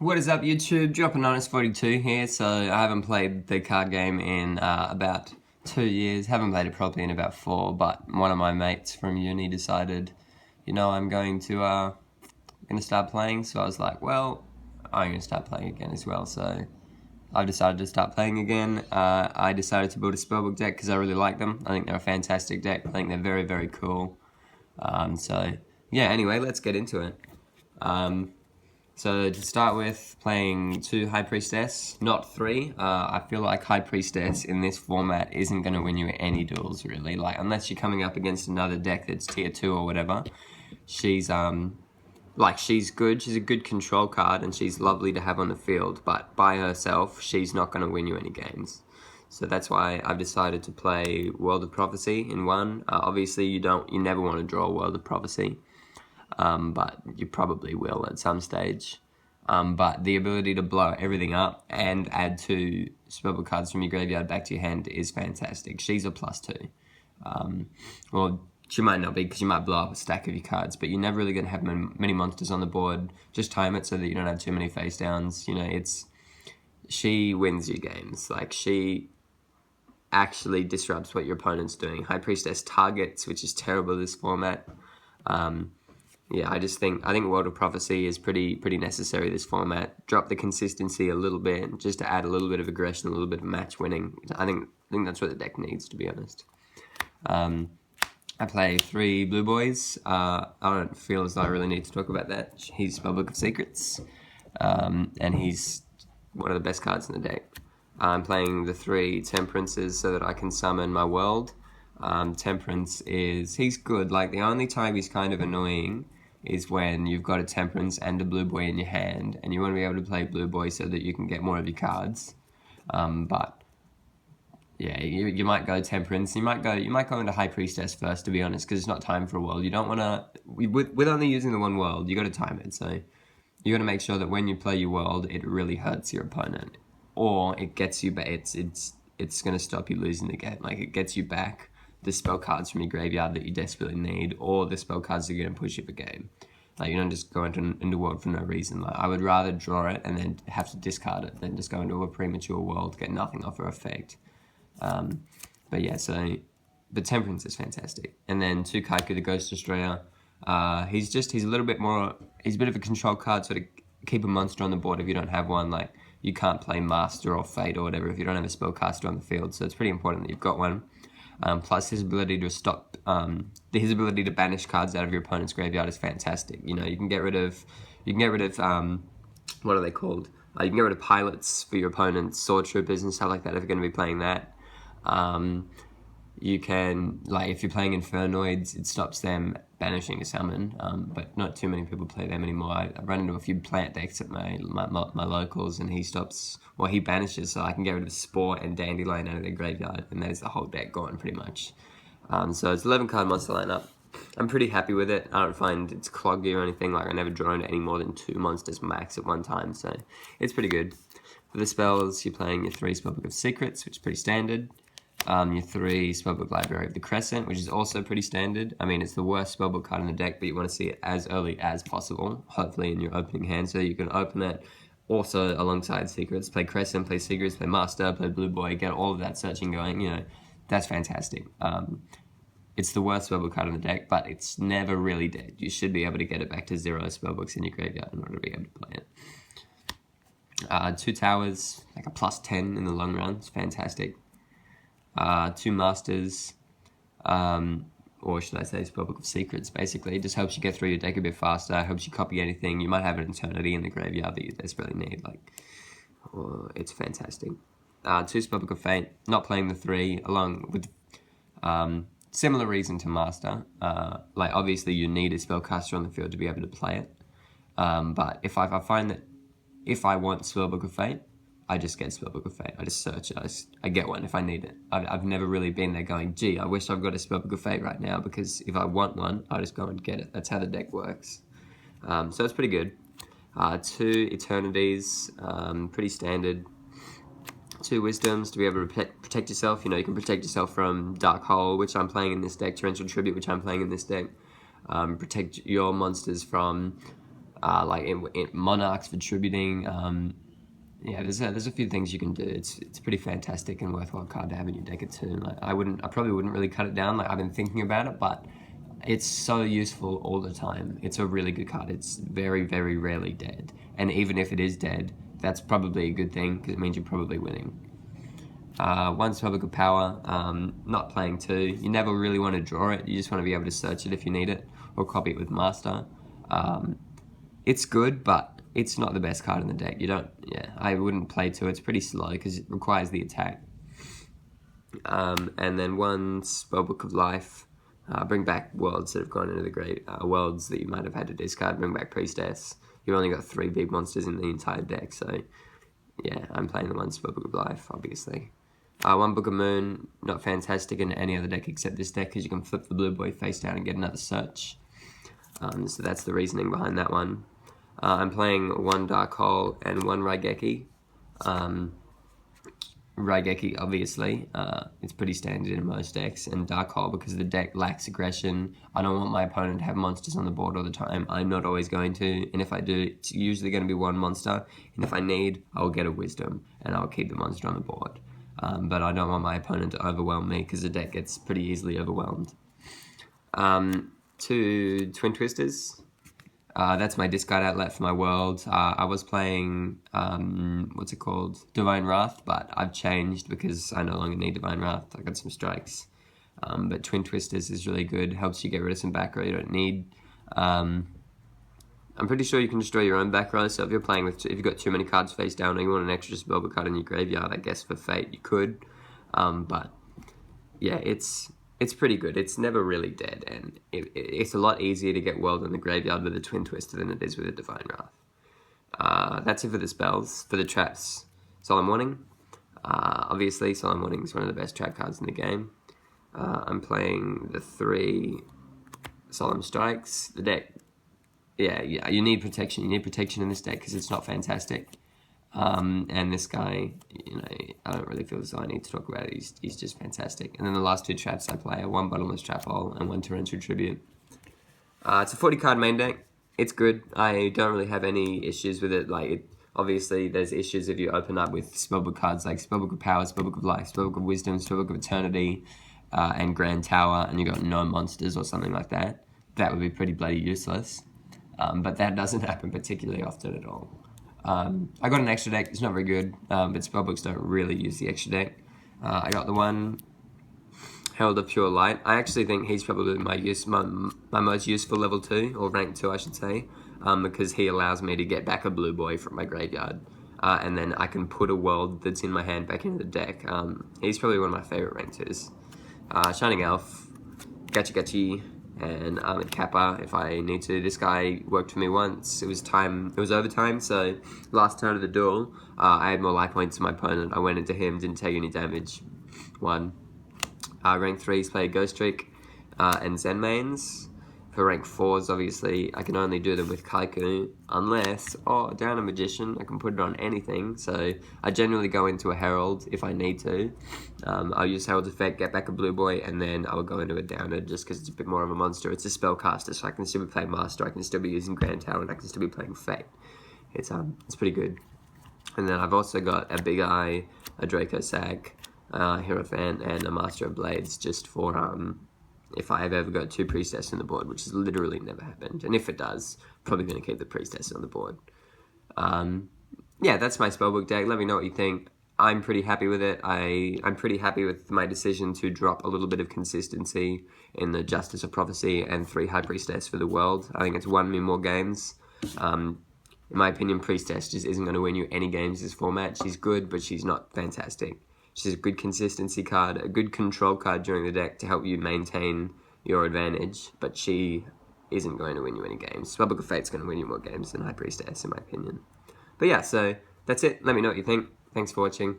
What is up, YouTube? Dropping Honest 42 here. So I haven't played the card game in about 2 years. Haven't played it properly in about 4. But one of my mates from uni decided, I'm going to start playing. So I was like, well, I'm going to start playing again as well. So I've decided to start playing again. I decided to build a Spellbook deck because I really like them. I think they're a fantastic deck. I think they're very, very cool. So yeah. Anyway, let's get into it. So to start with, playing 2 High Priestess, not 3. I feel like High Priestess in this format isn't going to win you any duels, really. Like, unless you're coming up against another deck that's tier 2 or whatever. She's she's good. She's a good control card, and she's lovely to have on the field. But by herself, she's not going to win you any games. So that's why I've decided to play World of Prophecy in 1. Obviously, you never want to draw World of Prophecy. But you probably will at some stage. But the ability to blow everything up and add 2 Spellbook cards from your graveyard back to your hand is fantastic. She's a +2. Well, she might not be because you might blow up a stack of your cards, but you're never really going to have many monsters on the board. Just time it so that you don't have too many face downs. She wins your games. Like, she actually disrupts what your opponent's doing. High Priestess targets, which is terrible this format. Yeah, I think World of Prophecy is pretty necessary this format. Drop the consistency a little bit, just to add a little bit of aggression, a little bit of match winning. I think that's what the deck needs, to be honest. I play 3 blue boys. I don't feel as though I really need to talk about that. He's Spellbook of Secrets, and he's one of the best cards in the deck. I'm playing the 3 Temperances so that I can summon my world. Temperance he's good. Like, the only time he's kind of annoying is when you've got a Temperance and a blue boy in your hand, and you want to be able to play blue boy so that you can get more of your cards. But yeah, you might go Temperance. You might go into High Priestess first, to be honest, because it's not time for a world. You don't want to with only using the 1 world. You got to time it. So you got to make sure that when you play your world, it really hurts your opponent, or it gets you back. It's going to stop you losing the game. Like, it gets you back the spell cards from your graveyard that you desperately need, or the spell cards that are going to push you for game. Like, you don't just go into world for no reason. Like, I would rather draw it and then have to discard it than just go into a premature world, get nothing off her effect. But yeah, so the Temperance is fantastic. And then 2 Kaiku, the Ghost Destroyer. He's a little bit more. He's a bit of a control card, so to keep a monster on the board if you don't have one. Like, you can't play Master or Fate or whatever if you don't have a spellcaster on the field. So it's pretty important that you've got one. Plus, his ability to banish cards out of your opponent's graveyard is fantastic. You can get rid of, what are they called? You can get rid of pilots for your opponent's sword troopers and stuff like that if you're going to be playing that. You can, like, if you're playing Infernoids, it stops them banishing a summon, but not too many people play them anymore. I run into a few plant decks at my locals, and he banishes, so I can get rid of Spore and Dandelion out of their graveyard, and there's the whole deck gone, pretty much. So it's 11 card monster lineup. I'm pretty happy with it. I don't find it's cloggy or anything. Like, I never draw into any more than 2 monsters max at one time, so it's pretty good. For the spells, you're playing your 3 Spellbook of Secrets, which is pretty standard. Your 3 Spellbook Library of the Crescent, which is also pretty standard. I mean, it's the worst Spellbook card in the deck, but you want to see it as early as possible, hopefully in your opening hand, so you can open it also alongside Secrets. Play Crescent, play Secrets, play Master, play Blue Boy, get all of that searching going. That's fantastic. It's the worst Spellbook card in the deck, but it's never really dead. You should be able to get it back to 0 Spellbooks in your graveyard in order to be able to play it. 2 Towers, like a +10 in the long run. It's fantastic. 2 Masters, or should I say Spellbook of Secrets, basically. It just helps you get through your deck a bit faster, helps you copy anything. You might have an Eternity in the graveyard that you desperately need. It's fantastic. 2 Spellbook of Fate, not playing the 3, along with similar reason to Master. Like, obviously you need a spellcaster on the field to be able to play it. But I find that if I want Spellbook of Fate, I just get Spellbook of Fate. I just search it. I get one if I need it. I've never really been there going, gee, I wish I've got a Spellbook of Fate right now, because if I want one, I just go and get it. That's how the deck works. So it's pretty good. 2 Eternities, pretty standard. 2 Wisdoms to be able to protect yourself. You can protect yourself from Dark Hole, which I'm playing in this deck, Torrential Tribute, which I'm playing in this deck. Protect your monsters from like in Monarchs for tributing. Yeah, there's a few things you can do. It's pretty fantastic and worthwhile card to have in your deck at turn. Like I probably wouldn't really cut it down. Like I've been thinking about it, but it's so useful all the time. It's a really good card. It's very, very rarely dead. And even if it is dead, that's probably a good thing because it means you're probably winning. One Spellbook of Power, not playing two. You never really want to draw it. You just want to be able to search it if you need it or copy it with Master. It's good, but it's not the best card in the deck. I wouldn't play two. It's pretty slow because it requires the attack. And then one Spellbook of Life. Bring back worlds that have gone into the grave, worlds that you might have had to discard. Bring back Priestess. You've only got 3 big monsters in the entire deck, so yeah, I'm playing the one Spellbook of Life, obviously. One Book of Moon, not fantastic in any other deck except this deck, because you can flip the blue boy face down and get another search. So that's the reasoning behind that one. I'm playing one Dark Hole and one Raigeki. Raigeki, obviously, it's pretty standard in most decks, and Dark Hole because the deck lacks aggression. I don't want my opponent to have monsters on the board all the time. I'm not always going to, and if I do, it's usually going to be one monster, and if I need, I'll get a Wisdom, and I'll keep the monster on the board. But I don't want my opponent to overwhelm me, because the deck gets pretty easily overwhelmed. 2 Twin Twisters. That's my discard outlet for my world. I was playing, what's it called? Divine Wrath, but I've changed because I no longer need Divine Wrath. I got some strikes. But Twin Twisters is really good, helps you get rid of some back row you don't need. I'm pretty sure you can destroy your own back row, so if you're playing with, if you've got too many cards face down or you want an extra Spellbook card in your graveyard, I guess for Fate you could. But yeah, it's pretty good. It's never really dead, and it's a lot easier to get world in the graveyard with a Twin Twister than it is with a Divine Wrath. That's it for the spells. For the traps, Solemn Warning. Obviously, Solemn Warning is one of the best trap cards in the game. I'm playing the 3 Solemn Strikes. The deck, yeah, you need protection. You need protection in this deck because it's not fantastic. And this guy, I don't really feel as though I need to talk about it. He's just fantastic. And then the last 2 traps I play are 1 Bottomless Trap Hole and 1 Torrential Tribute. It's a 40 card main deck. It's good. I don't really have any issues with it. Obviously, there's issues if you open up with Spellbook cards like Spellbook of Power, Spellbook of Life, Spellbook of Wisdom, Spellbook of Eternity, and Grand Tower, and you got no monsters or something like that. That would be pretty bloody useless. But that doesn't happen particularly often at all. I got an extra deck. It's not very good, but Spellbooks don't really use the extra deck. I got the one Herald of Pure Light. I actually think he's probably my most useful level 2, or rank 2 I should say, because he allows me to get back a blue boy from my graveyard, and then I can put a world that's in my hand back into the deck. He's probably one of my favourite rank 2s. Shining Elf, Gachi, and Armored Kappa if I need to. This guy worked for me once. It was overtime, so last turn of the duel, I had more life points than my opponent. I went into him, didn't take any damage, won. Rank 3s play Ghost Trick and Zen Mains. For rank 4s, obviously, I can only do them with Kaiku, unless, down a Magician, I can put it on anything, so I generally go into a Herald if I need to. I'll use Herald's Effect, get back a blue boy, and then I'll go into a Downer just because it's a bit more of a monster. It's a spellcaster, so I can still be playing Master, I can still be using Grand Tower, and I can still be playing Fate. It's pretty good. And then I've also got a Big Eye, a Draco Sag, Hierophant, and a Master of Blades, just for, if I have ever got 2 Priestess on the board, which has literally never happened. And if it does, probably going to keep the Priestess on the board. Yeah, that's my Spellbook deck. Let me know what you think. I'm pretty happy with it. I'm pretty happy with my decision to drop a little bit of consistency in the Justice of Prophecy and 3 High Priestess for the world. I think it's won me more games. In my opinion, Priestess just isn't going to win you any games this format. She's good, but she's not fantastic. She's a good consistency card, a good control card during the deck to help you maintain your advantage, but she isn't going to win you any games. Spellbook of Fate's going to win you more games than High Priestess, in my opinion. But yeah, so that's it. Let me know what you think. Thanks for watching.